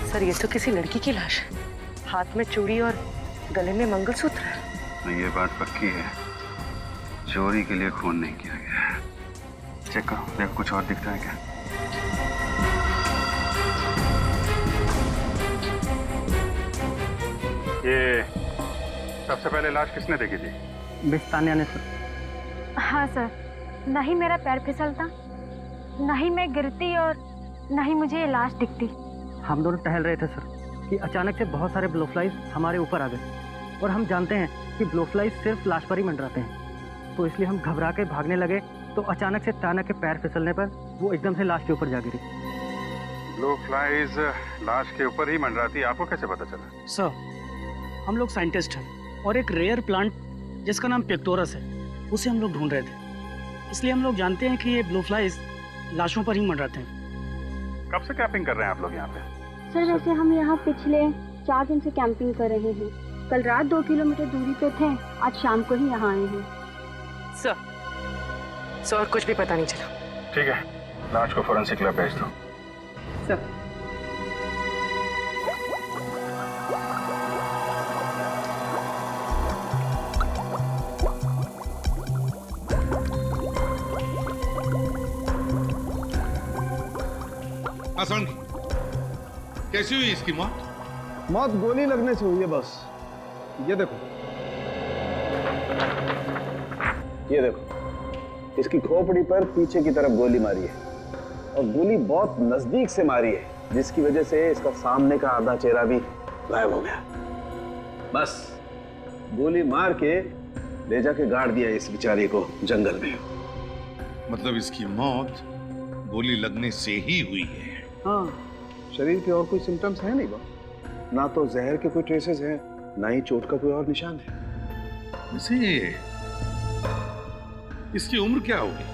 सर, ये तो किसी लड़की की लाश है। हाथ में चूड़ी और गले में मंगलसूत्र है। नहीं, ये बात पक्की है, चोरी के लिए खून नहीं किया गया है। चेक करो, देखो कुछ और दिखता है क्या। ये सबसे पहले लाश किसने देखी थी? मिस तान्या ने सर। हाँ सर, न ही मेरा पैर फिसलता, न ही मैं गिरती और न ही मुझे ये लाश दिखती। हम दोनों टहल रहे थे सर कि अचानक से बहुत सारे ब्लोफ्लाइज हमारे ऊपर आ गए, और हम जानते हैं कि ब्लोफ्लाइज सिर्फ लाश पर ही मंडराते हैं, तो इसलिए हम घबरा के भागने लगे। तो अचानक से तान्या के पैर फिसलने पर वो एकदम से लाश के ऊपर जा गिरी। ब्लोफ्लाइज लाश के ऊपर ही मंडराती, आपको कैसे पता चला? सर, हम लोग साइंटिस्ट हैं और एक रेयर प्लांट जिसका नाम पिक्टोरस है, उसे हम लोग ढूंढ रहे थे। इसलिए हम लोग जानते हैं कि ये ब्लोफ्लाइज लाशों पर ही मंडराते हैं। कब से कैंपिंग कर रहे हैं आप लोग यहाँ पे? सर, वैसे हम यहाँ पिछले 4 दिन से कैंपिंग कर रहे हैं। कल रात 2 किलोमीटर दूरी पे थे, आज शाम को ही यहाँ आए हैं। सर, कुछ भी पता नहीं चला। ठीक है, लाश को फोरेंसिक लैब भेज दो। सर, सोलंकी, कैसी हुई इसकी मौत? मौत गोली लगने से हुई है बॉस। ये देखो, ये देखो, इसकी खोपड़ी पर पीछे की तरफ गोली मारी है और गोली बहुत नजदीक से मारी है, जिसकी वजह से इसका सामने का आधा चेहरा भी गायब हो गया। बस गोली मार के ले जाके गाड़ दिया इस बेचारे को जंगल में। मतलब इसकी मौत गोली लगने से ही हुई है? हाँ, शरीर के और कोई सिम्टम्स है नहीं बॉस। ना तो जहर के कोई ट्रेसेस हैं, ना ही चोट का कोई और निशान है। वैसे इसकी उम्र क्या होगी?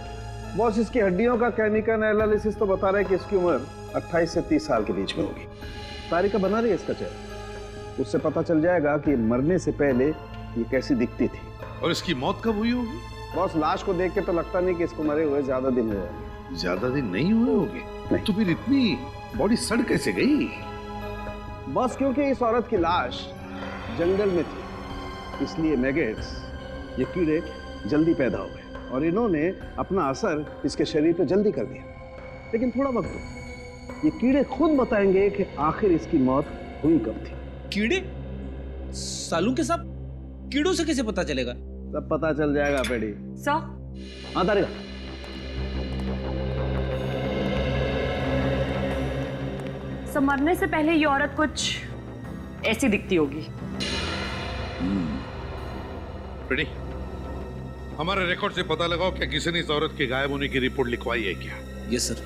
बॉस, इसकी हड्डियों का केमिकल एनालिसिस तो बता रहा है कि इसकी उम्र 28 से 30 साल के बीच में होगी। तारीख बना रही है इसका चेहरा, उससे पता चल जाएगा कि मरने से पहले ये कैसी दिखती थी। और इसकी मौत कब हुई होगी? बॉस, लाश को देख के तो लगता नहीं कि इसको मरे हुए ज्यादा दिन हुए होंगे। ज्यादा दिन नहीं हुए होंगे? तो फिर इतनी बॉडी सड़ कैसे गई? बॉस, क्योंकि इस औरत की लाश जंगल में थी, इसलिए मैगेट्स, ये कीड़े जल्दी पैदा हो गए और इन्होंने अपना असर इसके शरीर पे जल्दी कर दिया। लेकिन थोड़ा वक्त दो, ये कीड़े खुद बताएंगे कि आखिर इसकी मौत हुई कब थी। कीड़े? सालू के साथ कीड़ों से कैसे पता चलेगा? सब पता चल जाएगा पेड़ी। हाँ तारीख। मरने से पहले ये औरत कुछ ऐसी दिखती होगी। रेडी? हमारे रिकॉर्ड से पता लगाओ क्या किसी ने इस औरत के गायब होने की रिपोर्ट लिखवाई है क्या? Yes sir.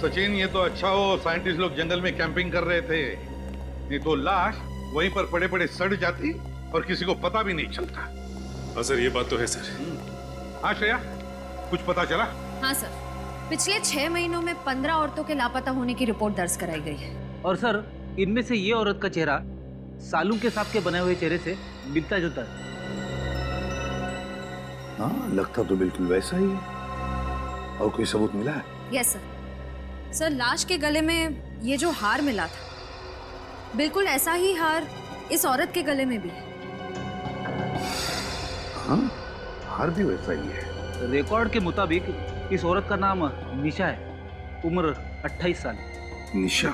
सचिन, ये तो अच्छा हो साइंटिस्ट लोग जंगल में कैंपिंग कर रहे थे, नहीं तो लाश वहीं पर पड़े पड़े सड़ जाती और किसी को पता भी नहीं चलता। हाँ सर, ये बात तो है सर। हाँ श्रेया, कुछ पता चला? हाँ सर, पिछले 6 महीनों में 15 औरतों के लापता होने की रिपोर्ट दर्ज कराई गई है। और सर, इनमें से ये औरत का चेहरा सालू के सांप के बने हुए चेहरे से मिलता जुलता है। हाँ, लगता तो बिल्कुल वैसा ही है। और कोई सबूत मिला है? Yes sir. सर, लाश के गले में ये जो हार मिला था, बिल्कुल ऐसा ही हार इस औरत के गले में भी है। हाँ, हार भी वैसा ही है। रिकॉर्ड के मुताबिक इस औरत का नाम निशा है, उम्र 28 साल। निशा?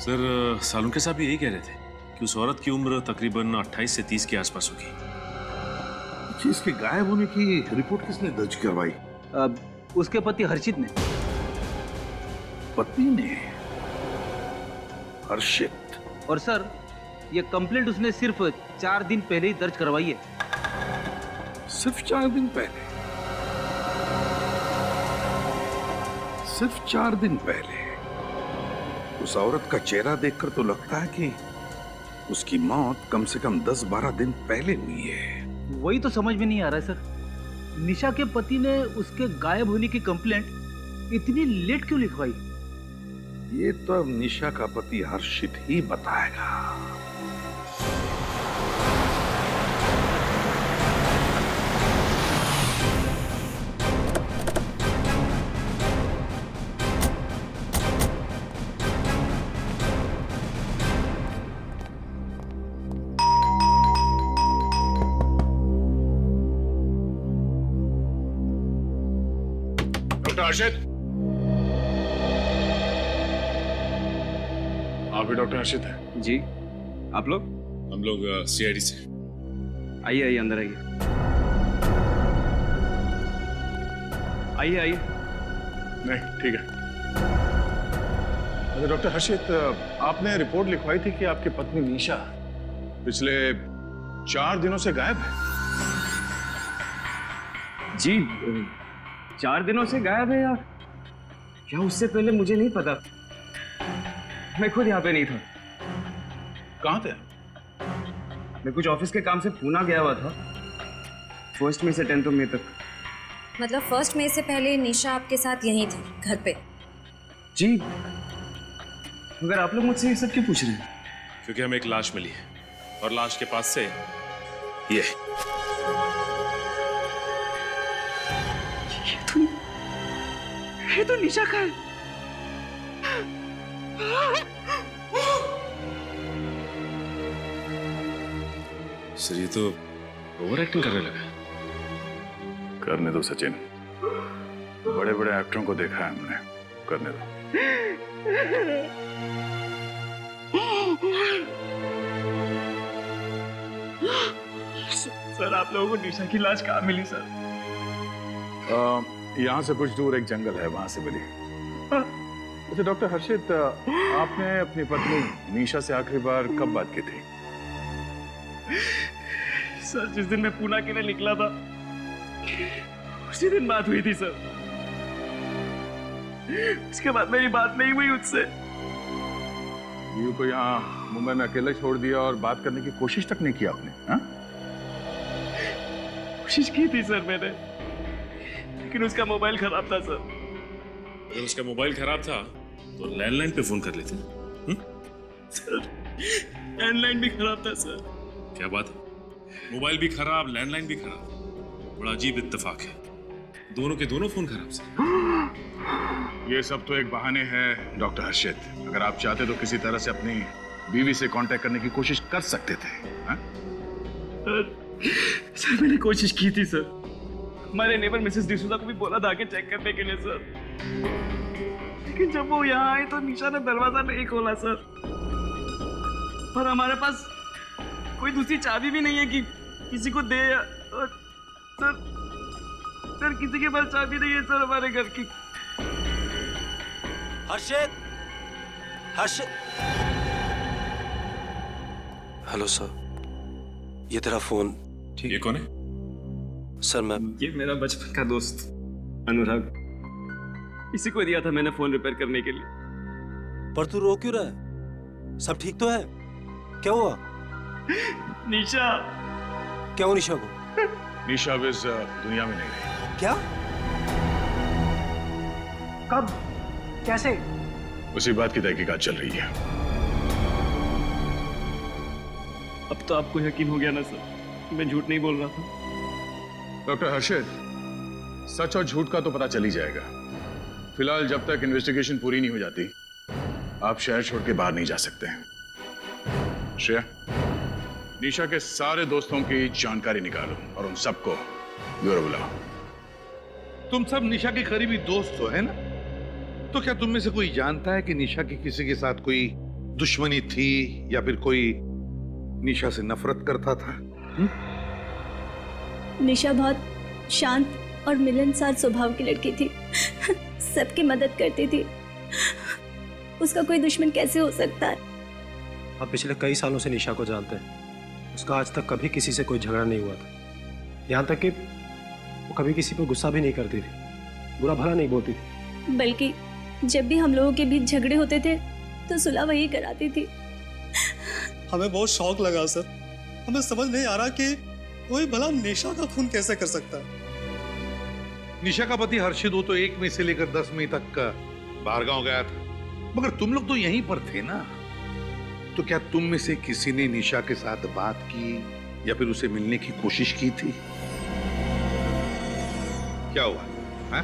सर, सालुंके साहब भी यही कह रहे थे कि उस औरत की उम्र तकरीबन 28 से 30 के आसपास होगी। इसके गायब होने की रिपोर्ट किसने दर्ज करवाई? उसके पति हर्षित ने। पत्नी ने? हर्षित? और सर, ये कंप्लेंट उसने सिर्फ 4 दिन पहले ही दर्ज करवाई है। सिर्फ 4 दिन पहले? सिर्फ 4 दिन पहले? उस औरत का चेहरा देखकर तो लगता है कि उसकी मौत कम से कम 10-12 दिन पहले हुई है। वही तो समझ में नहीं आ रहा है सर, निशा के पति ने उसके गायब होने की कंप्लेंट इतनी लेट क्यों लिखवाई? ये तो अब निशा का पति हर्षित ही बताएगा। डॉक्टर हर्षित? आप भी डॉक्टर हर्षित हैं? जी। आप लोग? हम लोग सीआईडी से। आइए आइए, अंदर आइए। आइए आइए। नहीं, ठीक है। अच्छा डॉक्टर हर्षित, आपने रिपोर्ट लिखवाई थी कि आपकी पत्नी निशा पिछले 4 दिनों से गायब है। जी, 4 दिनों से गायब है या उससे पहले मुझे नहीं पता। मैं खुद यहाँ पे नहीं था। कहाँ थे? मैं कुछ ऑफिस के काम से पूना गया हुआ था, 1 मई से 10 मई तक। मतलब 1 मई से पहले निशा आपके साथ यहीं थी, घर पे? जी। मगर आप लोग मुझसे ये सब क्यों पूछ रहे हैं? क्योंकि हमें एक लाश मिली है और लाश के पास से ये ये तो निशा का है। सर ये तो ओवर एक्टिंग करने लगा। करने दो सचिन, बड़े बड़े एक्टरों को देखा है हमने, करने दो। सर आप लोगों को निशा की लाश कहाँ मिली सर? यहाँ से कुछ दूर एक जंगल है, वहां से मिली। अच्छा डॉक्टर हर्षित, आपने अपनी पत्नी निशा से आखिरी बार कब बात की थी? सर जिस दिन मैं पूना के लिए निकला था उसी दिन बात हुई थी सर। उसके बाद मेरी बात नहीं हुई उससे। यू को यहाँ मुंबई में अकेले छोड़ दिया और बात करने की कोशिश तक नहीं की आपने? हाँ? कोशिश की थी सर मैंने, लेकिन उसका मोबाइल खराब था सर। अगर उसका मोबाइल खराब था तो लैंडलाइन पे फोन कर लेते। सर लैंडलाइन भी खराब था सर। क्या बात है, मोबाइल भी खराब लैंडलाइन भी खराब, बड़ा अजीब इत्तेफाक है। दोनों के दोनों फोन खराब सर। ये सब तो एक बहाने हैं डॉक्टर हर्षित। अगर आप चाहते तो किसी तरह से अपनी बीवी से कांटेक्ट करने की कोशिश कर सकते थे। हाँ? सर मैंने कोशिश की थी सर। हमारे नेबर मिसेस डिसूजा को भी बोला था कि चेक करने के लिए सर, लेकिन जब वो यहाँ आई तो निशा ने दरवाजा नहीं खोला सर। और हमारे पास कोई दूसरी चाबी भी नहीं है कि किसी को दे। और सर किसी के पास चाबी नहीं है सर हमारे घर की। हर्षित, हर्षित। हेलो सर, ये तेरा फोन। ठीक, ये कौन है? सर मैं, ये मेरा बचपन का दोस्त अनुराग, इसी को दिया था मैंने फोन रिपेयर करने के लिए। पर तू रो क्यों रहा है? सब ठीक तो है? क्या हुआ? निशा। क्या हुआ निशा को? निशा अब इस दुनिया में नहीं रही। क्या? कब? कैसे? उसी बात की तहकीकात चल रही है। अब तो आपको यकीन हो गया ना सर, मैं झूठ नहीं बोल रहा था। डॉक्टर हर्षित, सच और झूठ का तो पता चल ही जाएगा। फिलहाल जब तक इन्वेस्टिगेशन पूरी नहीं हो जाती, आप शहर छोड़ के बाहर नहीं जा सकते हैं। श्रेया, निशा के सारे दोस्तों की जानकारी निकालो और उन सबको ब्यूरो बुलाओ। तुम सब निशा के करीबी दोस्त हो, है ना? तो क्या तुम में से कोई जानता है कि निशा की किसी के साथ कोई दुश्मनी थी या फिर कोई निशा से नफरत करता था? निशा बहुत शांत और मिलनसार स्वभाव की लड़की थी। सबकी मदद करती थी। उसका कोई दुश्मन कैसे हो सकता है? आप पिछले कई सालों से निशा को जानते हैं। उसका आज तक कभी किसी से कोई झगड़ा नहीं हुआ था। यहाँ तक कि वो कभी किसी पर गुस्सा भी नहीं करती थी, बुरा भला नहीं बोलती थी। बल्कि जब भी हम लोगों के बीच झगड़े होते थे तो सुलह वही कराती थी। हमें बहुत शौक लगा सर। हमें समझ नहीं आ रहा कि कोई भला निशा का खून कैसे कर सकता है। निशा का पति हर्षित वो तो 1 मई से लेकर 10 मई तक बाहर गांव गया था, मगर तुम लोग तो यहीं पर थे ना। तो क्या तुम में से किसी ने निशा के साथ बात की या फिर उसे मिलने की कोशिश की थी? क्या हुआ? है?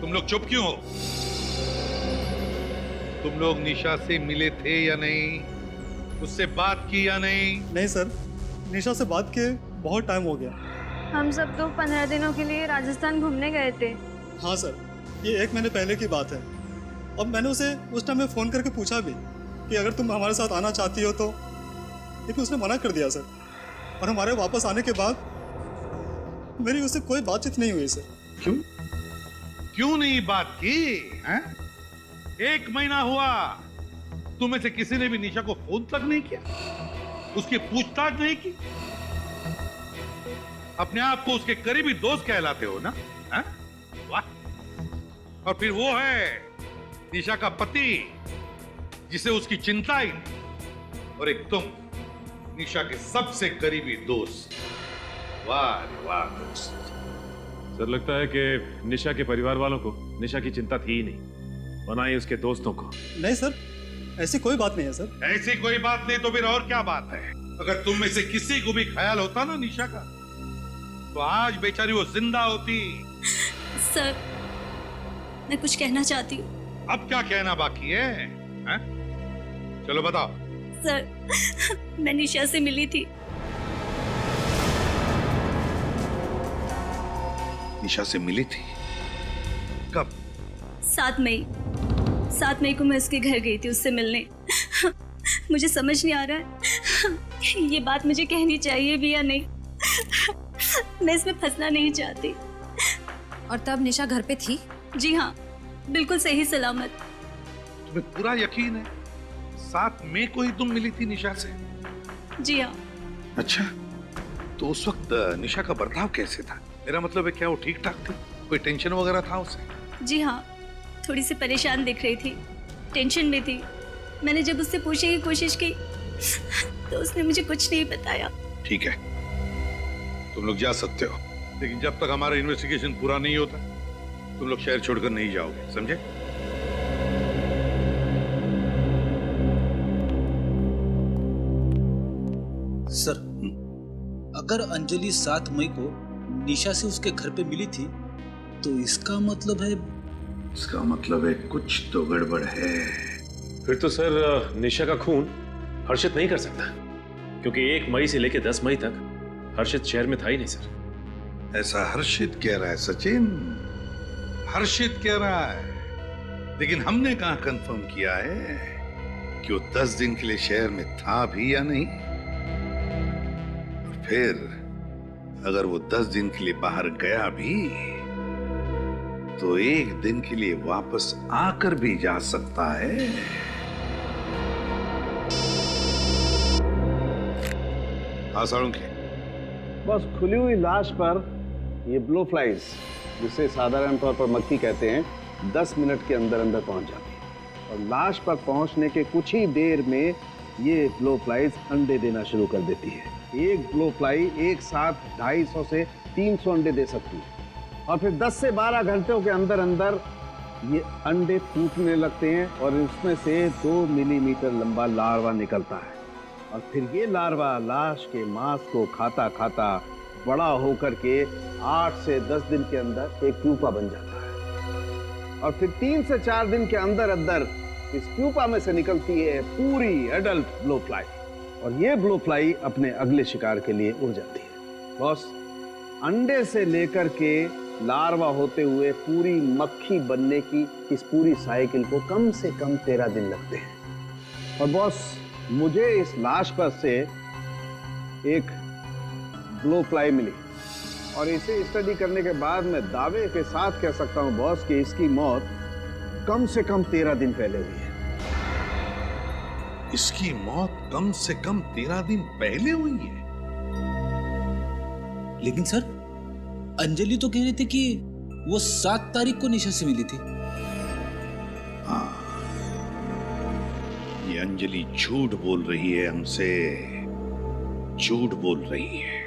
तुम लोग चुप क्यों हो? तुम लोग निशा से मिले थे या नहीं? उससे बात की या नहीं? नहीं सर, निशा से बात किए बहुत टाइम हो गया। हम सब तो 15 दिनों के लिए राजस्थान घूमने गए थे। हाँ सर, ये 1 महीने पहले की बात है। और मैंने उसे उस टाइम में फ़ोन करके पूछा भी कि अगर तुम हमारे साथ आना चाहती हो तो, लेकिन उसने मना कर दिया सर। और हमारे वापस आने के बाद मेरी उससे कोई बातचीत नहीं हुई सर। क्यों नहीं बात की? हैं? 1 महीना हुआ, तुम में से किसी ने भी निशा को फोन तक नहीं किया, उसकी पूछताछ नहीं की। अपने आप को उसके करीबी दोस्त कहलाते हो ना? हैं? वाह! और फिर वो है निशा का पति जिसे उसकी चिंता ही नहीं, और एक तुम निशा के सबसे करीबी दोस्त। वाह वाह दोस्त। सर लगता है कि निशा के परिवार वालों को निशा की चिंता थी ही नहीं, और ना ही उसके दोस्तों को। नहीं सर, ऐसी कोई बात नहीं है सर। ऐसी कोई बात नहीं तो फिर और क्या बात है? अगर तुम में से किसी को भी ख्याल होता ना निशा का, तो आज बेचारी वो जिंदा होती। सर, मैं कुछ कहना चाहती हूँ। अब क्या कहना बाकी है, हैं? चलो बताओ। सर, मैं निशा से मिली थी। निशा से मिली थी? कब? 7 मई को मैं उसके घर गई थी उससे मिलने। मुझे समझ नहीं आ रहा है ये बात मुझे कहनी चाहिए भी या नहीं। मैं इसमें फंसना नहीं चाहती। और तब निशा घर पे थी? जी हाँ, बिल्कुल सही सलामत। तुम्हें पूरा यकीन है 7 मई को ही तुम मिली थी निशा से? जी हाँ। अच्छा, तो उस वक्त निशा का बर्ताव कैसे था? मेरा मतलब है क्या वो ठीक ठाक थी? कोई टेंशन वगैरह था उसे? जी हाँ, थोड़ी सी परेशान दिख रही थी, टेंशन में थी। मैंने जब उससे पूछने की कोशिश की तो उसने मुझे कुछ नहीं बताया। ठीक है, तुम लोग जा सकते हो, लेकिन जब तक हमारा इन्वेस्टिगेशन पूरा नहीं होता तुम लोग शहर छोड़कर नहीं जाओगे, समझे? सर, अगर अंजलि 7 मई को निशा से उसके घर पे मिली थी तो इसका मतलब है कुछ तो गड़बड़ है। फिर तो सर निशा का खून हर्षित नहीं कर सकता, क्योंकि 1 मई से लेकर 10 मई तक हर्षित शहर में था ही नहीं सर। ऐसा हर्षित कह रहा है सचिन, हर्षित कह रहा है, लेकिन हमने कहां कंफर्म किया है कि वो 10 दिन के लिए शहर में था भी या नहीं। और फिर अगर वो 10 दिन के लिए बाहर गया भी तो 1 दिन के लिए वापस आकर भी जा सकता है। हाँ साळुंखे, बस खुली हुई लाश पर ये ब्लो फ्लाइज, जिसे साधारण तौर पर मक्खी कहते हैं, 10 मिनट के अंदर अंदर पहुंच जाती है और लाश पर पहुंचने के कुछ ही देर में ये ब्लो फ्लाइज अंडे देना शुरू कर देती है। एक ब्लो फ्लाई एक साथ 250 से 300 अंडे दे सकती है और फिर 10 से 12 घंटों के अंदर अंदर ये अंडे फूटने लगते हैं और इसमें से 2 मिलीमीटर लंबा लार्वा निकलता है और फिर ये लार्वा लाश के मांस को खाता खाता बड़ा होकर के 8 से 10 दिन के अंदर एक प्यूपा बन जाता है और फिर 3 से 4 दिन के अंदर अंदर इस प्यूपा में से निकलती है पूरी एडल्ट ब्लो फ्लाई और ये ब्लो फ्लाई अपने अगले शिकार के लिए उड़ जाती है। बॉस, अंडे से लेकर के लार्वा होते हुए पूरी मक्खी बनने की इस पूरी साइकिल को कम से कम 13 दिन लगते हैं। और बॉस, मुझे इस लाश पर से एक ब्लो फ्लाई मिली और इसे स्टडी करने के बाद मैं दावे के साथ कह सकता हूं बॉस कि इसकी मौत कम से कम 13 दिन पहले हुई है। इसकी मौत कम से कम 13 दिन पहले हुई है? लेकिन सर, अंजलि तो कह रही थी कि वो 7 तारीख को निशा से मिली थी। हाँ, ये अंजलि झूठ बोल रही है हमसे, झूठ बोल रही है।